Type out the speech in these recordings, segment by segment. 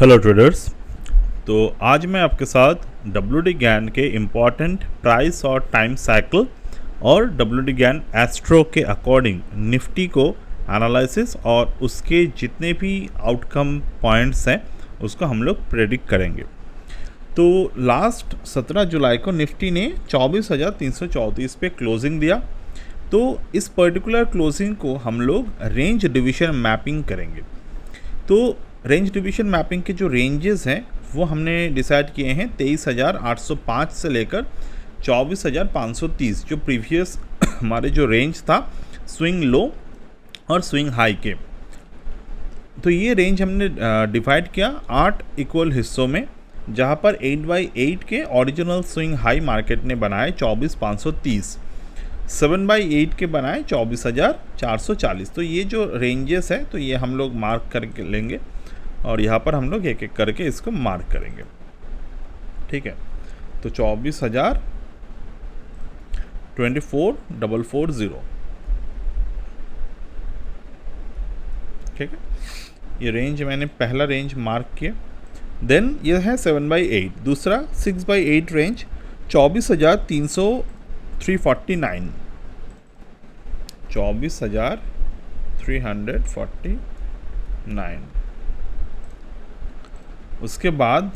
Hello traders. तो आज मैं आपके साथ WD ज्ञान के इम्पॉर्टेंट प्राइस और टाइम साइकिल और WD ज्ञान एस्ट्रो के अकॉर्डिंग निफ्टी को एनालिसिस और उसके जितने भी आउटकम पॉइंट्स हैं उसको हम लोग प्रेडिक्ट करेंगे। तो लास्ट 17 जुलाई को निफ्टी ने 24,334 पे क्लोजिंग दिया। तो इस पर्टिकुलर क्लोजिंग को हम लोग रेंज डिवीजन मैपिंग करेंगे। तो रेंज डिवीजन मैपिंग के जो रेंजेस हैं वो हमने डिसाइड किए हैं 23,805 से लेकर 24,530, जो प्रीवियस हमारे जो रेंज था स्विंग लो और स्विंग हाई के। तो ये रेंज हमने डिवाइड किया 8 इक्वल हिस्सों में, जहाँ पर 8/8 के ओरिजिनल स्विंग हाई मार्केट ने बनाए 24,530, 7/8 के बनाए 24,440। तो ये जो रेंजेस है तो ये हम लोग मार्क करके लेंगे और यहाँ पर हम लोग एक एक करके इसको मार्क करेंगे। ठीक है, तो 24,024,440। ठीक है, ये रेंज मैंने पहला रेंज मार्क किया। देन ये है 7/8, दूसरा 6/8 रेंज 24,349, 24,349। उसके बाद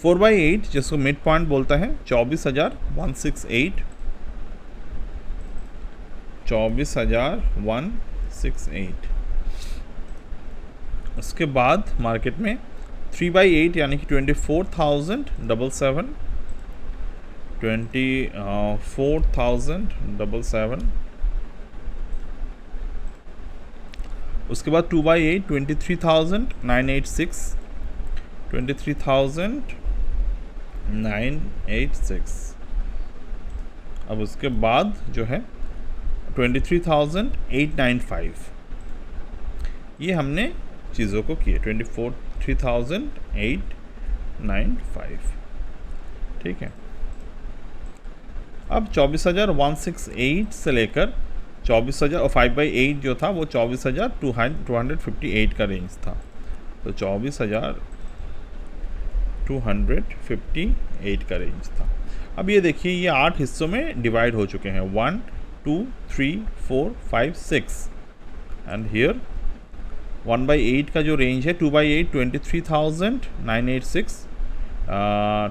4/8 जिसको मिड पॉइंट बोलता है 24,168, 24,168। उसके बाद मार्केट में 3/8 यानी कि 24,077, 24,077। उसके बाद 2/8 23,986, 23,986। अब उसके बाद जो है 23,895, ये हमने चीज़ों को किए 23,895। ठीक है, अब 24,168 से लेकर 24,000 और 5/8 जो था वो 24,258 का रेंज था। तो 24,258 का रेंज था। अब ये देखिए ये 8 हिस्सों में डिवाइड हो चुके हैं, 1 2 3 4 5 6 एंड हियर 1/8 का जो रेंज है 2/8 23,986,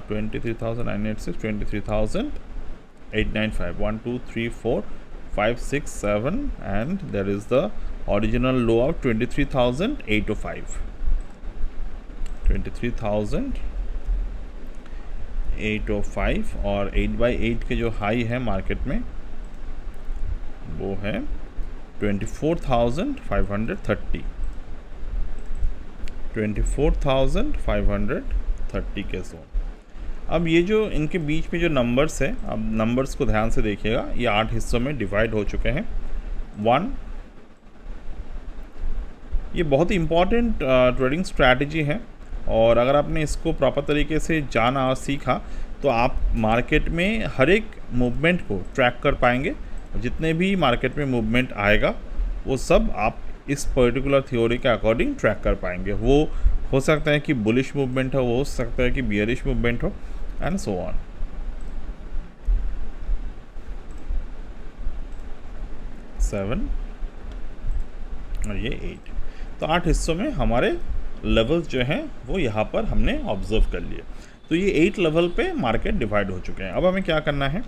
23,986, 23,895, 1 2 3 4 5 6 7 and there is the original low of 23,805, 23,805। और 8/8 के जो हाई है मार्केट में वो है 24,530, 24,530 के जोन। अब ये जो इनके बीच में जो नंबर्स है, अब नंबर्स को ध्यान से देखिएगा, ये 8 हिस्सों में डिवाइड हो चुके हैं। 1, ये बहुत ही इम्पॉर्टेंट ट्रेडिंग स्ट्रैटेजी है और अगर आपने इसको प्रॉपर तरीके से जाना और सीखा तो आप मार्केट में हर एक मूवमेंट को ट्रैक कर पाएंगे। जितने भी मार्केट में मूवमेंट आएगा वो सब आप इस पर्टिकुलर थ्योरी के अकॉर्डिंग ट्रैक कर पाएंगे। वो हो सकता है कि बुलिश मूवमेंट हो, वो हो सकता है कि बियरिश मूवमेंट हो एंड सो ऑन। 7 और ये 8। तो 8 हिस्सों में हमारे लेवल्स जो हैं वो यहाँ पर हमने ऑब्जर्व कर लिए। तो ये 8 लेवल पे मार्केट डिवाइड हो चुके हैं। अब हमें क्या करना है,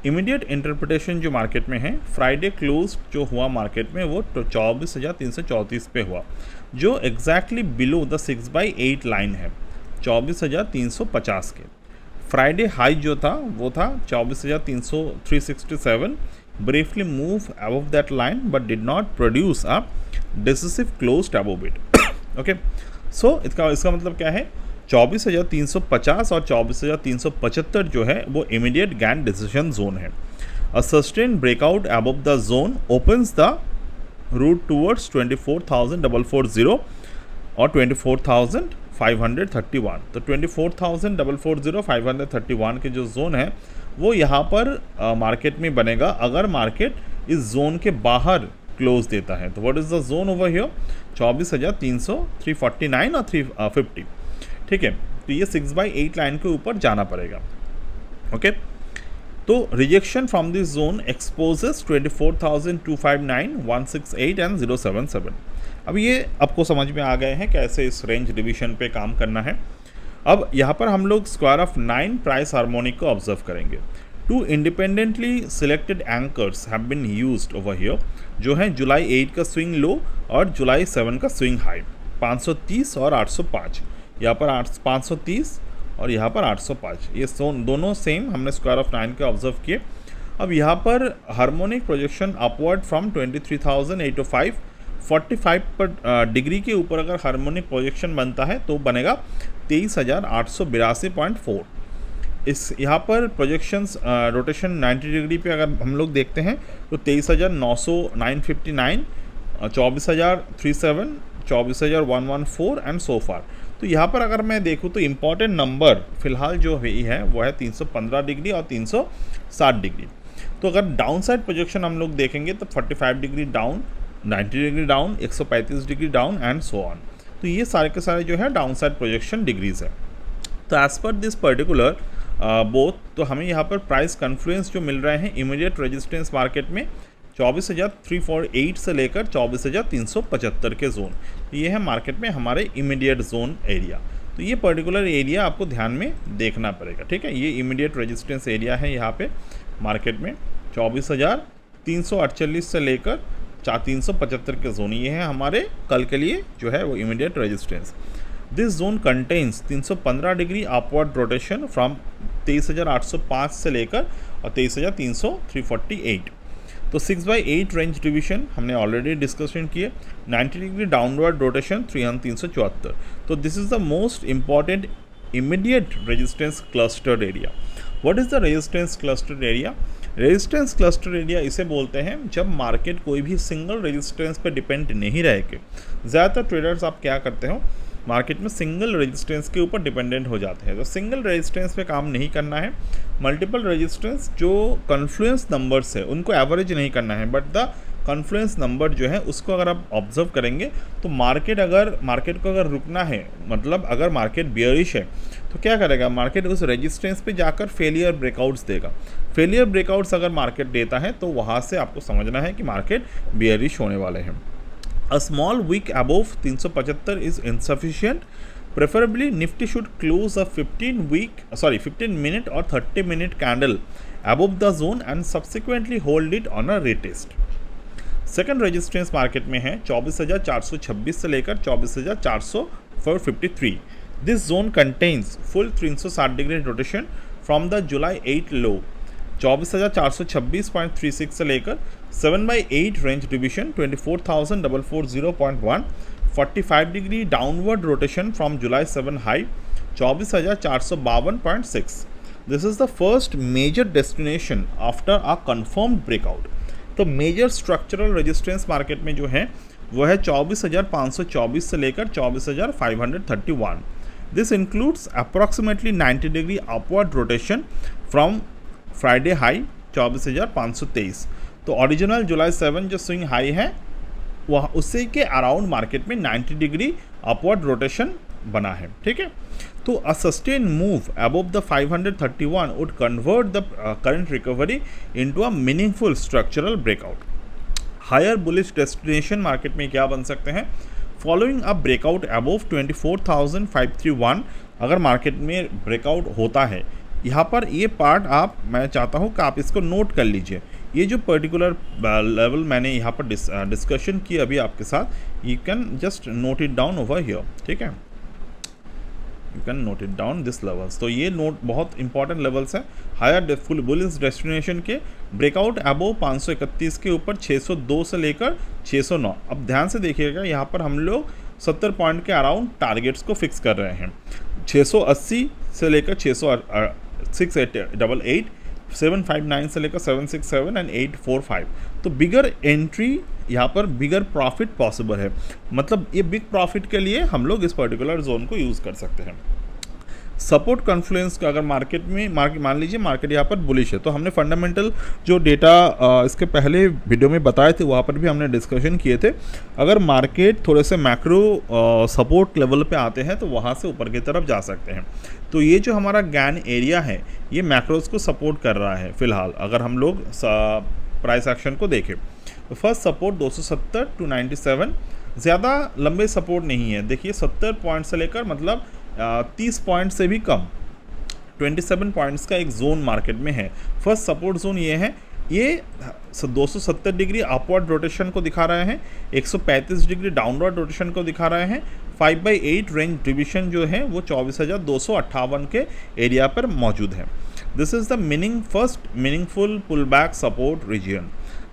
इमीडिएट इंटरप्रिटेशन जो मार्केट में है, फ्राइडे क्लोज जो हुआ मार्केट में वो 24,334 पे हुआ, जो एग्जैक्टली बिलो द 6/8 लाइन है 24,350 के। फ्राइडे हाई जो था वो था 24,367, briefly move above that line but did not produce a decisive closed above it. Okay, so इसका मतलब क्या है, 24,350 और 24,375 जो है वो इमीडिएट गैन डिसीजन जोन है। A sustain breakout above the zone opens the route towards 24,440 और 24,531। तो 24,440 531 के जो जोन है वो यहाँ पर मार्केट में बनेगा अगर मार्केट इस जोन के बाहर क्लोज देता है। तो what is the zone over here, 24,300, 349 और 350, ठीक है। तो ये 6/8 लाइन के ऊपर जाना पड़ेगा, ओके। तो rejection from this zone exposes 24,259, 168 and 077। अब ये आपको समझ में आ गए हैं कैसे इस रेंज डिवीजन पे काम करना है। अब यहाँ पर हम लोग स्क्वायर ऑफ 9 प्राइस हार्मोनिक को ऑब्जर्व करेंगे। 2 independently selected anchors have been used over here, जो है जुलाई 8 का स्विंग लो और जुलाई 7 का स्विंग हाई, 530 और 805। यहाँ पर 530 और यहाँ पर 805, ये दोनों सेम हमने स्क्वायर ऑफ 9 के ऑब्जर्व किए। अब यहाँ पर हार्मोनिक प्रोजेक्शन अपवर्ड फ्रॉम 23,805, 45 पर डिग्री के ऊपर अगर हार्मोनिक प्रोजेक्शन बनता है तो बनेगा 23,882.4। इस यहाँ पर प्रोजेक्शंस रोटेशन 90 डिग्री पे अगर हम लोग देखते हैं तो 23,959, 24,037, 24,114 एंड सो फार। तो यहाँ पर अगर मैं देखूँ तो इम्पॉर्टेंट नंबर फिलहाल जो है वो है 315 डिग्री और 360 डिग्री। तो अगर डाउन साइड प्रोजेक्शन हम लोग देखेंगे तो 45 degree down, 90 degree down, 135 degree down and so on. तो ये सारे के सारे जो है डाउन साइड प्रोजेक्शन डिग्रीज है। तो as per this particular both, तो हमें यहाँ पर प्राइस कन्फ्लुएंस जो मिल रहे हैं इमीडिएट रेजिस्टेंस मार्केट में 24,348 से लेकर 24,375 के जोन, ये है मार्केट में हमारे इमीडिएट जोन एरिया। तो ये पर्टिकुलर एरिया आपको ध्यान में देखना पड़ेगा, ठीक है। ये इमीडिएट रेजिस्टेंस एरिया है यहाँ पे मार्केट में 24,348 से लेकर 375 के जोन, ये है हमारे कल के लिए जो है वो immediate resistance. This zone contains 315 degree upward rotation from 23,805 से लेकर और 23,348। तो 6/8 रेंज डिवीजन हमने ऑलरेडी डिस्कशन किए। 90 डिग्री डाउनवर्ड रोटेशन 374। तो this is the most important immediate resistance clustered area. What is the resistance clustered area? Resistance cluster area इसे बोलते हैं जब मार्केट कोई भी सिंगल रेजिस्टेंस पे डिपेंड नहीं रह के, ज़्यादातर ट्रेडर्स आप क्या करते हो मार्केट में सिंगल रेजिस्टेंस के ऊपर डिपेंडेंट हो जाते हैं। तो सिंगल रेजिस्टेंस पे काम नहीं करना है, मल्टीपल रेजिस्टेंस जो कन्फ्लुएंस नंबर्स है उनको एवरेज नहीं करना है, बट द कन्फ्लुएंस नंबर जो है उसको अगर आप ऑब्जर्व करेंगे तो मार्केट को अगर रुकना है, मतलब अगर मार्केट बियरिश है तो क्या करेगा, मार्केट उस रेजिस्टेंस पे जाकर फेलियर ब्रेकआउट्स देगा। फेलियर ब्रेकआउट्स अगर मार्केट देता है तो वहाँ से आपको समझना है कि मार्केट बियरिश होने वाले हैं। A small wick above 375 is insufficient. Preferably, Nifty should close a 15 minute or 30 minute candle above the zone and subsequently hold it on a retest. Second resistance market में है 24,426 से लेकर 24,453। This zone contains full 360 degree rotation from the July 8 low 24,426.36 से लेकर 7/8 range division 24,440.1, 45 degree downward rotation from July 7 high 24,452.6। This is the first major destination after a confirmed breakout. तो major structural resistance market में जो है वो है 24,524 से लेकर 24,531। This includes approximately 90 degree upward rotation from Friday high 24,523। तो original जुलाई 7 जो स्विंग हाई है वह उसी के अराउंड मार्केट में 90 डिग्री अपवर्ड रोटेशन बना है, ठीक है। तो a sustain move above the 531 would convert the current recovery into a meaningful structural breakout. Higher bullish destination market में क्या बन सकते हैं, फॉलोइंग अ ब्रेकआउट अबव 24,531। अगर मार्केट में ब्रेकआउट होता है, यहाँ पर ये पार्ट मैं चाहता हूँ कि आप इसको नोट कर लीजिए। ये जो पर्टिकुलर लेवल मैंने यहाँ पर डिस्कशन की अभी आपके साथ, you can just note it down over here, ठीक है। You can note it down this levels. तो ये नोट बहुत इंपॉर्टेंट लेवल्स हैं। हायर फुल बुलिश डेस्टिनेशन के ब्रेकआउट अबव 531 के ऊपर 602 से लेकर 609। अब ध्यान से देखिएगा, यहाँ पर हम लोग 70 पॉइंट के अराउंड टारगेट्स को फिक्स कर रहे हैं। 680 से लेकर 688, 759 से लेकर 767 एंड 845। तो बिगर एंट्री यहाँ पर बिगर प्रॉफिट पॉसिबल है, मतलब ये बिग प्रॉफिट के लिए हम लोग इस पर्टिकुलर जोन को यूज़ कर सकते हैं। सपोर्ट कॉन्फ्लुएंस का अगर मार्केट में मान लीजिए मार्केट यहाँ पर बुलिश है, तो हमने फंडामेंटल जो डेटा इसके पहले वीडियो में बताए थे वहाँ पर भी हमने डिस्कशन किए थे। अगर मार्केट थोड़े से मैक्रो सपोर्ट लेवल पे आते हैं तो वहाँ से ऊपर की तरफ जा सकते हैं। तो ये जो हमारा गैन एरिया है ये मैक्रोज को सपोर्ट कर रहा है फिलहाल, अगर हम लोग प्राइस एक्शन को देखें। तो फर्स्ट सपोर्ट 270 टू 97, ज़्यादा लंबे सपोर्ट नहीं है। देखिए 70 पॉइंट से लेकर मतलब 30 पॉइंट से भी कम 27 पॉइंट्स का एक जोन मार्केट में है। फर्स्ट सपोर्ट जोन ये है, ये 270 डिग्री अपवर्ड रोटेशन को दिखा रहे हैं, 135 डिग्री डाउनवर्ड रोटेशन को दिखा रहे हैं। 5/8 रेंज डिवीजन जो है वो 24,258 के एरिया पर मौजूद है। This is the first meaningful pull back support region.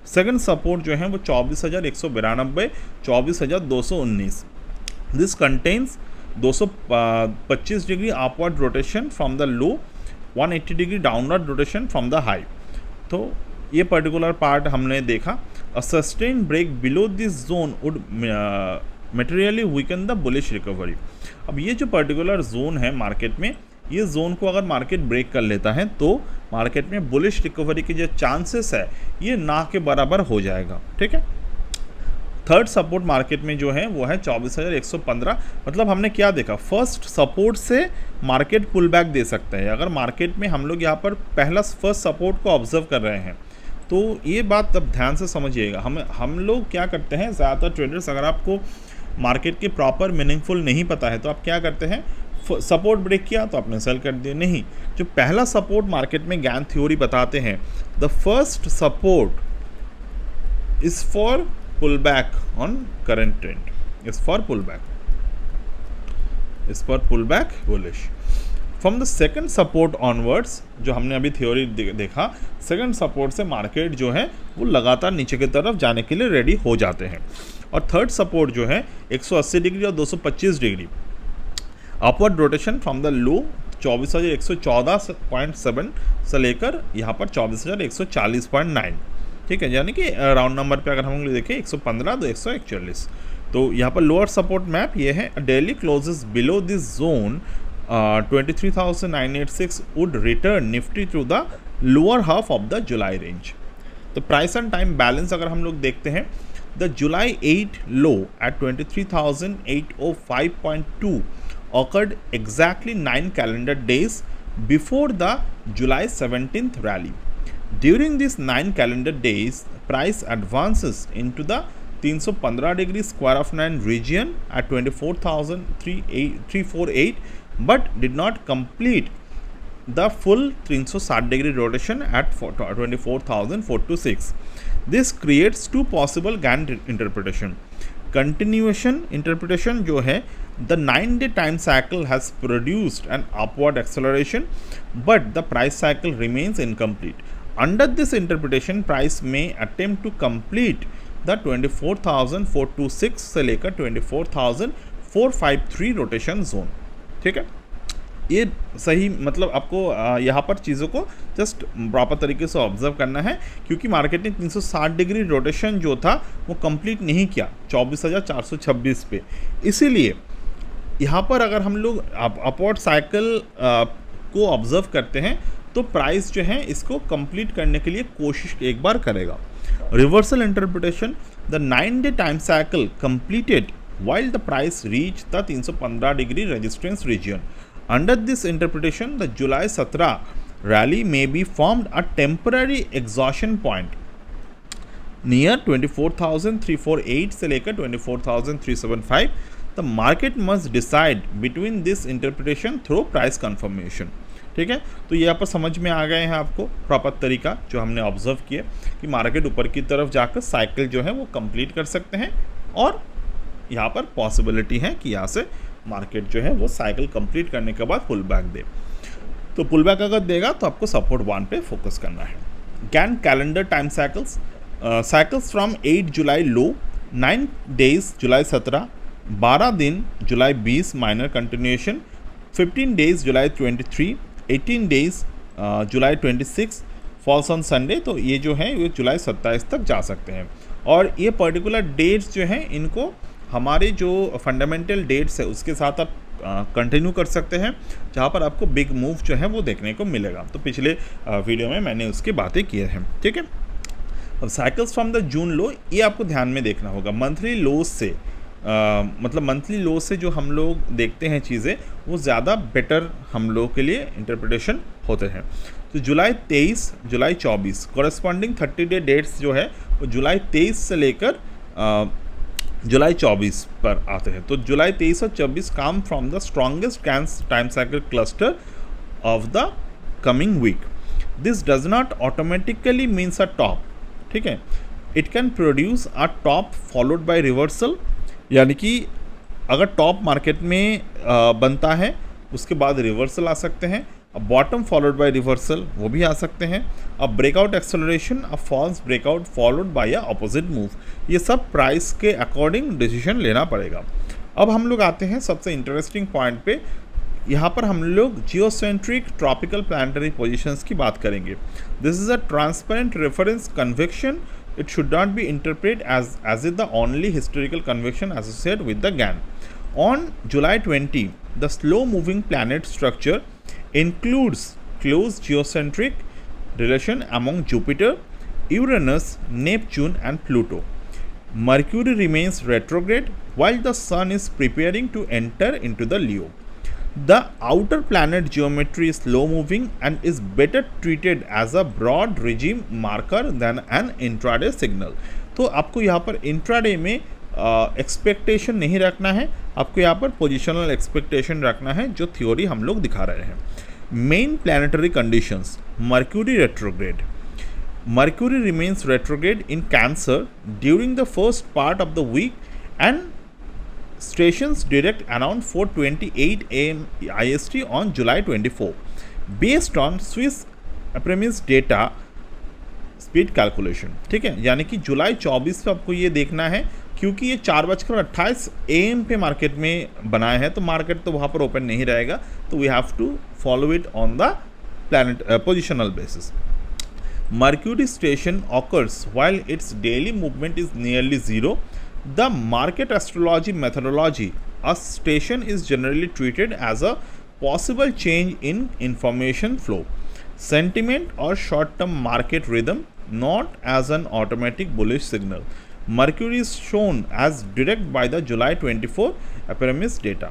Second support जो है वो 24,192, 24,219। This contains 225 degree upward rotation from the low, 180 degree downward rotation from the high. तो ये पर्टिकुलर पार्ट हमने देखा। A sustain break below this zone would materially weaken the bullish recovery. अब ये जो पर्टिकुलर जोन है मार्केट में, ये जोन को अगर मार्केट ब्रेक कर लेता है तो मार्केट में बुलिश रिकवरी के जो चांसेस है ये ना के बराबर हो जाएगा। ठीक है। थर्ड सपोर्ट मार्केट में जो है वो है 24,115। मतलब हमने क्या देखा, फर्स्ट सपोर्ट से मार्केट पुल बैक दे सकता है। अगर मार्केट में हम लोग यहाँ पर फर्स्ट सपोर्ट को ऑब्जर्व कर रहे हैं तो ये बात अब ध्यान से समझिएगा। हम लोग क्या करते हैं, ज़्यादातर ट्रेडर्स, अगर आपको मार्केट के प्रॉपर मीनिंगफुल नहीं पता है तो आप क्या करते हैं, सपोर्ट ब्रेक किया तो आपने सेल कर दिया। नहीं, जो पहला सपोर्ट मार्केट में गैन थ्योरी बताते हैं, the first support is for pull back on current trend, is for pull back bullish. From the second support onwards, जो हमने अभी थ्योरी देखा, सेकंड सपोर्ट से मार्केट जो है वो लगातार नीचे की तरफ जाने के लिए रेडी हो जाते हैं। और थर्ड सपोर्ट जो है 180 डिग्री और 225 degree upward rotation from the लो 24,114.7 से लेकर यहाँ पर 24,140.9। ठीक है, यानी कि राउंड नंबर पे अगर हम लोग देखें 115 तो 141। तो यहाँ पर लोअर सपोर्ट मैप ये है, daily closes below this zone 23,986 would return Nifty to the lower half of the July range. तो प्राइस एंड टाइम बैलेंस अगर हम लोग देखते हैं, the July 8 low at 23,805.2 occurred exactly 9 calendar days before the July 17th rally. During these 9 calendar days, price advances into the 315 degree square of 9 region at 24,348 but did not complete the full 360 degree rotation at 24,426. This creates two possible Gann interpretation. Continuation interpretation जो है, the 9-day time cycle has produced an upward acceleration but the price cycle remains incomplete. Under this interpretation, price may attempt to complete the 24,426 से लेकर 24,453 rotation zone. ठीक है, ये सही, मतलब आपको यहाँ पर चीज़ों को जस्ट प्रॉपर तरीके से ऑब्जर्व करना है, क्योंकि मार्केट ने 360 डिग्री रोटेशन जो था वो कंप्लीट नहीं किया 24,426 पे। इसीलिए यहाँ पर अगर हम लोग अपवर्ड साइकिल को ऑब्जर्व करते हैं तो प्राइस जो है इसको कंप्लीट करने के लिए कोशिश एक बार करेगा। Reversal interpretation, the 9-day time cycle completed while the price reached the 315 degree resistance region. Under this interpretation, the July 17 rally may be formed a temporary exhaustion point near 24,348 से लेकर 24,375. The market must decide between this interpretation through price confirmation. ठीक है, तो ये यहाँ पर समझ में आ गए हैं आपको प्रॉपर तरीका जो हमने ऑब्जर्व किया कि मार्केट ऊपर की तरफ जाकर साइकिल जो है वो कंप्लीट कर सकते हैं, और यहाँ पर पॉसिबिलिटी है कि यहाँ से मार्केट जो है वो साइकिल कंप्लीट करने के बाद पुल बैक दे। तो पुल बैक अगर देगा तो आपको सपोर्ट 1 पे फोकस करना है। Gann calendar time cycles, cycles from 8 July low, 9 days July 17, 12 दिन July 20 minor continuation, 15 days July 23, 18 days July 26 falls on Sunday. तो ये जो है ये जुलाई 27 तक जा सकते हैं। और ये पर्टिकुलर डेट्स जो हैं इनको हमारे जो फंडामेंटल डेट्स है उसके साथ आप कंटिन्यू कर सकते हैं, जहाँ पर आपको बिग मूव जो है वो देखने को मिलेगा। तो पिछले वीडियो में मैंने उसकी बातें की हैं, ठीक है। अब साइकिल्स फ्रॉम द जून लो, ये आपको ध्यान में देखना होगा। मंथली लोज से मतलब मंथली लो से जो हम लोग देखते हैं चीज़ें, वो ज़्यादा बेटर हम लोग के लिए इंटरप्रिटेशन होते हैं। तो जुलाई 23, जुलाई 24 कॉरेस्पॉन्डिंग 30 डे डेट्स जो है वो जुलाई 23 से लेकर जुलाई 24 पर आते हैं। तो जुलाई 23 और 24 come from the strongest time cycle cluster of the coming week. This does not automatically means a top, ठीक है। It can produce a top followed by reversal, यानी कि अगर टॉप मार्केट में बनता है उसके बाद रिवर्सल आ सकते हैं, अब बॉटम फॉलोड बाय रिवर्सल वो भी आ सकते हैं, अब ब्रेकआउट एक्सेलरेशन, अब false breakout followed by a opposite move. ये सब प्राइस के अकॉर्डिंग डिसीजन लेना पड़ेगा। अब हम लोग आते हैं सबसे इंटरेस्टिंग पॉइंट पे। यहाँ पर हम लोग जियोसेंट्रिक ट्रॉपिकल प्लानिटरी पोजीशंस की बात करेंगे। This is a transparent reference convection. It should not be interpreted as it the only historical convection associated with the GAN. On July 20, the slow-moving planet structure includes close geocentric relation among Jupiter, Uranus, Neptune, and Pluto. Mercury remains retrograde while the Sun is preparing to enter into the Leo. The outer planet geometry is slow moving and is better treated as a broad regime marker than an intraday signal. तो आपको यहाँ पर intraday में expectation नहीं रखना है, आपको यहाँ पर पोजिशनल एक्सपेक्टेशन रखना है, जो थ्योरी हम लोग दिखा रहे हैं। Main planetary conditions, mercury retrograde. Mercury remains retrograde in Cancer during the first part of the week and stations direct around 4:28 am IST on July 24 based on Swiss premise data speed calculation, ठीक है। यानी कि जुलाई 24 पे आपको ये देखना है, क्योंकि ये 4:28 AM पे मार्केट में बनाया है, तो मार्केट तो वहाँ पर ओपन नहीं रहेगा, तो we have to follow it on the planet positional basis. Mercury station occurs while its daily movement is nearly zero. The market astrology methodology, a station is generally treated as a possible change in information flow, sentiment or short-term market rhythm, not as an automatic bullish signal. Mercury is shown as direct by the July 24 Ephemeris data.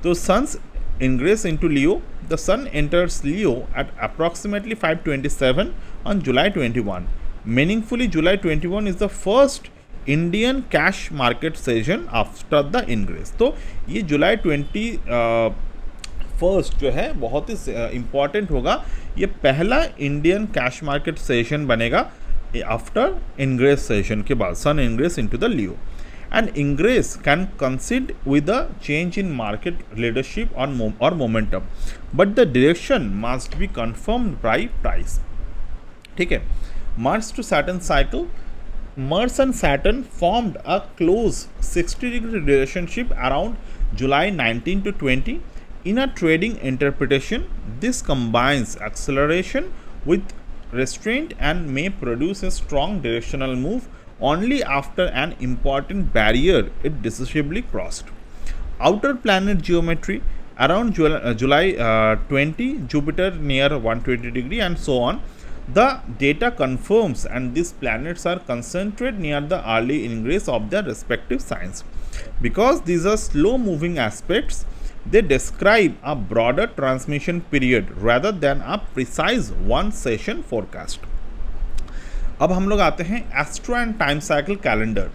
So Sun's ingress into Leo. The Sun enters Leo at approximately 5:27 on July 21. Meaningfully, July 21 is the first Indian cash market session after the ingress. तो ये जुलाई 21 जो है बहुत ही important होगा. ये पहला Indian cash market session बनेगा after ingress session के बाद, Sun ingress into the Leo. And ingress can coincide with a change in market leadership और momentum, but the direction must be confirmed by price, ठीक है. Mars to Saturn cycle. Mars and Saturn formed a close 60-degree relationship around July 19 to 20. In a trading interpretation, this combines acceleration with restraint and may produce a strong directional move only after an important barrier is decisively crossed. Outer planet geometry around July 20, Jupiter near 120 degree and so on. The data confirms and these planets are concentrated near the early ingress of their respective signs. Because these are slow moving aspects, they describe a broader transmission period rather than a precise one session forecast. अब हम लोग आते हैं astro and time cycle calendar,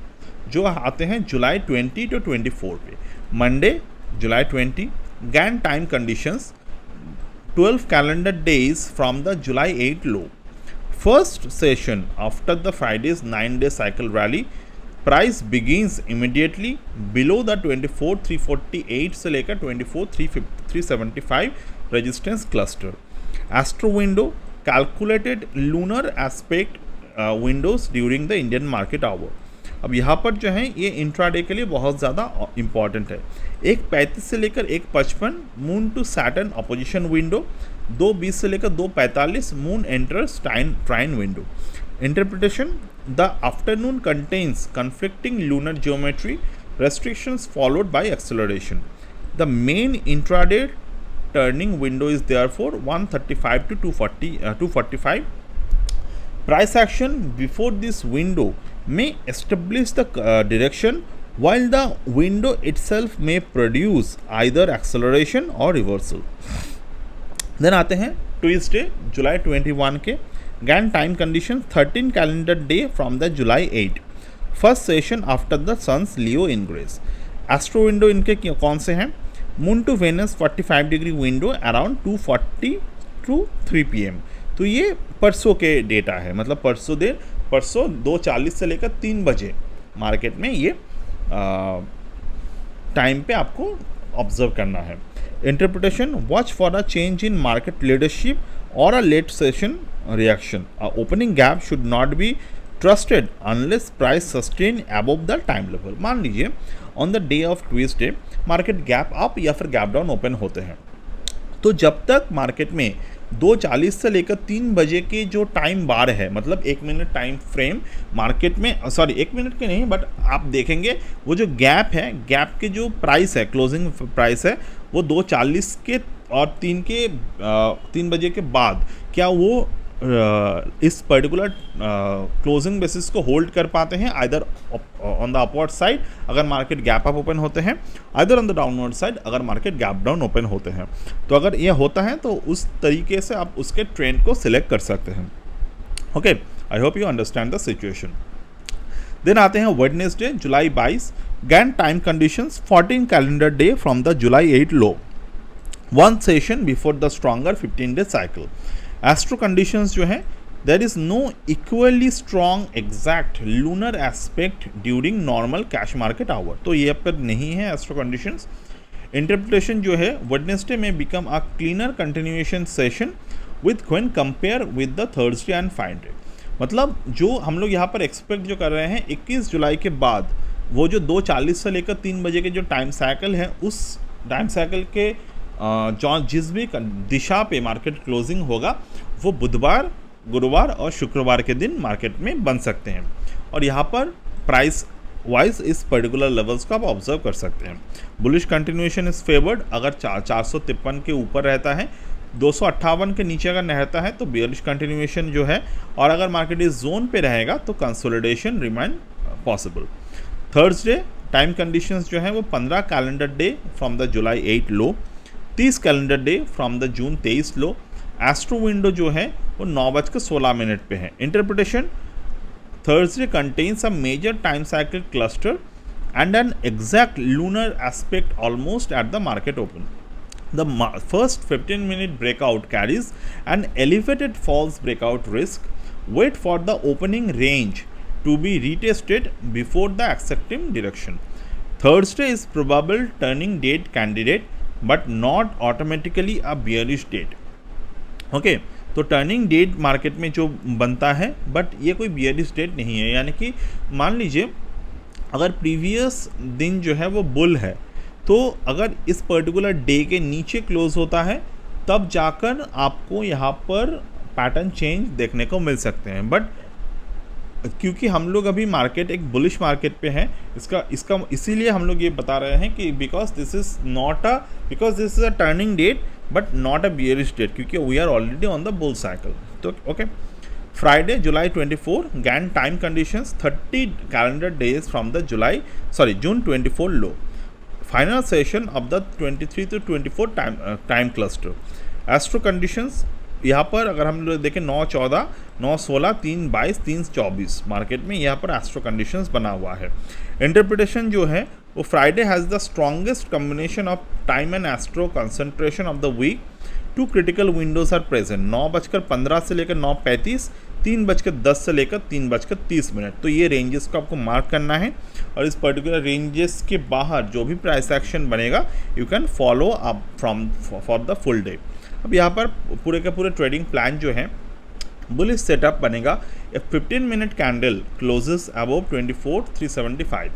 जो आते हैं July 20 to 24 पे. Monday July 20, Gann time conditions 12 calendar days from the July 8 low. First session after the Friday's 9-day cycle rally. Price begins immediately below the 24,348 से लेकर 24,375 resistance cluster. Astro window, calculated lunar aspect windows during the Indian market hour. अब यहाँ पर जो है ये intraday के लिए बहुत ज़्यादा इंपॉर्टेंट है. 1:35 से लेकर 1:55 moon to Saturn opposition window. 2:20 से लेकर 2:45 moon enters trine window. Interpretation, the afternoon contains conflicting lunar geometry, restrictions followed by acceleration. The main intraday turning window is therefore 135 to 245. Price action before this window may establish the direction, while the window itself may produce either acceleration or reversal. Then आते हैं Tuesday July 21 के Gann time condition 13 calendar day from the July 8, first session after the sun's Leo ingress. Astro window इनके कौन से हैं? Moon to Venus 45 degree window around 2:40 to 3 PM. तो ये परसों के डेटा है, मतलब परसों 2:40 से लेकर 3 बजे मार्केट में ये टाइम पे आपको ऑब्जर्व करना है. Interpretation, watch for a change in market leadership और a late session reaction. Opening gap should not be trusted unless price sustain above the time level. मान लीजिए on the day of Tuesday market gap up या फिर gap down open होते हैं, तो जब तक मार्केट में 2:40 से लेकर 3 बजे के जो टाइम बार है, मतलब 1 मिनट टाइम फ्रेम मार्केट में, 1 मिनट के नहीं, बट आप देखेंगे वो जो गैप है, गैप के जो प्राइस है, क्लोजिंग प्राइस है, वो 2:40 के और 3 बजे के बाद क्या वो इस पर्टिकुलर क्लोजिंग बेसिस को होल्ड कर पाते हैं, either on the upward side अगर मार्केट गैप अप ओपन होते हैं, either on the downward side अगर मार्केट गैप डाउन ओपन होते हैं. तो अगर ये होता है तो उस तरीके से आप उसके ट्रेंड को सिलेक्ट कर सकते हैं. Okay, I hope you understand the situation. Then आते हैं Wednesday July 22, Gann time conditions 14 calendar day from the July 8 low, one session before the stronger 15-day cycle. Astro conditions जो है, there is no equally strong exact lunar aspect during normal cash market hour. तो ये पर नहीं है astro conditions. Interpretation जो है, Wednesday में become a cleaner continuation session with when compare with the Thursday and Friday. मतलब जो हम लोग यहाँ पर एक्सपेक्ट जो कर रहे हैं 21 जुलाई के बाद वो जो 2:40 से लेकर 3 बजे के जो टाइम साइकिल है, उस टाइम साइकिल के जिस भी दिशा पे मार्केट क्लोजिंग होगा वो बुधवार, गुरुवार और शुक्रवार के दिन मार्केट में बन सकते हैं. और यहाँ पर प्राइस वाइज इस पर्टिकुलर लेवल्स को आप ऑब्जर्व कर सकते हैं. बुलिश कंटिन्यूएशन इज फेवर्ड अगर 453 के ऊपर रहता है, 258 के नीचे अगर रहता है तो बेयरिश कंटिन्यूएशन जो है, और अगर मार्केट इस जोन पे रहेगा तो consolidation remain possible. Thursday time conditions जो है वो 15 calendar day from the July 8 low, 30 calendar day from the June 23 low. Astro window जो है वो 9:16 पे है. Interpretation, Thursday contains a major time cycle cluster and an exact lunar aspect almost at the market open. The first 15-minute breakout carries an elevated false breakout risk. Wait for the opening range to be retested before the accepting direction. Thursday is probable turning date candidate but not automatically a bearish date. Okay, तो turning debt market में जो बनता है but ये कोई bearish date नहीं है. यानी कि मान लीजिए अगर प्रीवियस दिन जो है वो बुल है, तो अगर इस पर्टिकुलर डे के नीचे क्लोज होता है तब जाकर आपको यहाँ पर पैटर्न चेंज देखने को मिल सकते हैं. बट क्योंकि हम लोग अभी मार्केट एक बुलिश मार्केट पे है, इसका इसीलिए हम लोग ये बता रहे हैं कि because this is a turning date but not a bearish date, क्योंकि we are already on the bull cycle. तो okay, Friday July 24 Gann time conditions 30 calendar days from the June 24 low, final session of the 23 to 24 time cluster. Astro conditions यहाँ पर अगर हम लोग देखें 9-14, 9-16, 3-22, 3-24 market में यहाँ पर एस्ट्रो कंडीशंस बना हुआ है. इंटरप्रिटेशन जो है वो Friday has the strongest combination of time and astro concentration of the week. 2 critical windows are present, 9:15 से लेकर 9:35, 3:10 से लेकर 3:30. तो ये रेंजेस को आपको मार्क करना है और इस पर्टिकुलर रेंजेस के बाहर जो भी प्राइस एक्शन बनेगा you can follow up for the full day. अब यहाँ पर पूरे का पूरे ट्रेडिंग प्लान जो है बुलिश सेटअप बनेगा. A 15-minute candle closes above 24,375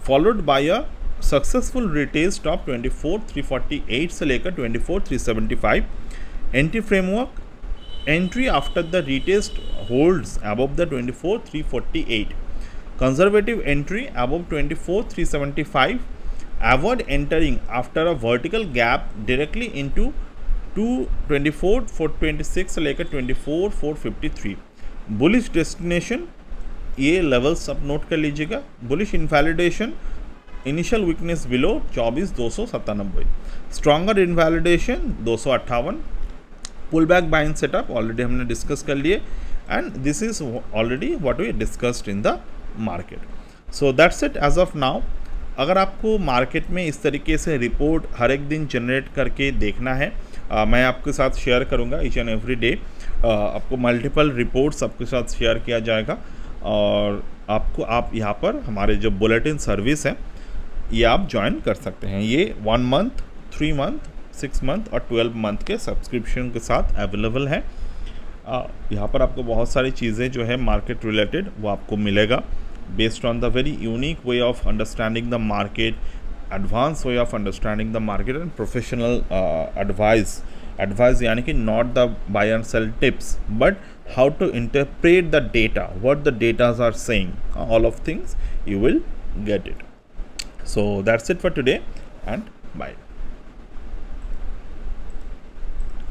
followed by a successful retest of 24,348 से लेकर 24,375. Entry framework, entry after the retest holds above the 24,348. Conservative entry above 24,375. avoid entering after a vertical gap directly into 224 426 से लेकर 24 453 bullish destination, ये levels आप note कर लीजिएगा। Bullish invalidation, initial weakness below 24 297, stronger invalidation 258, pull back buying setup already हमने discuss कर लिए, and this is already what we discussed in the market. So that's it as of now. अगर आपको market में इस तरीके से रिपोर्ट हर एक दिन जनरेट करके देखना है, मैं आपके साथ शेयर करूंगा ईच एंड एवरी डे। आपको मल्टीपल रिपोर्ट्स आपके साथ शेयर किया जाएगा, और आपको आप यहाँ पर हमारे जो बुलेटिन सर्विस है ये आप ज्वाइन कर सकते हैं। ये 1 मंथ, 3 मंथ, 6 मंथ और 12 मंथ के सब्सक्रिप्शन के साथ अवेलेबल है। यहाँ पर आपको बहुत सारी चीज़ें जो है मार्केट रिलेटेड वो आपको मिलेगा, based on the very unique way of understanding the market, advanced way of understanding the market, and professional advice यानी कि not the buy and sell tips but how to interpret the data, what the data are saying, all of things you will get it. So that's it for today, and bye.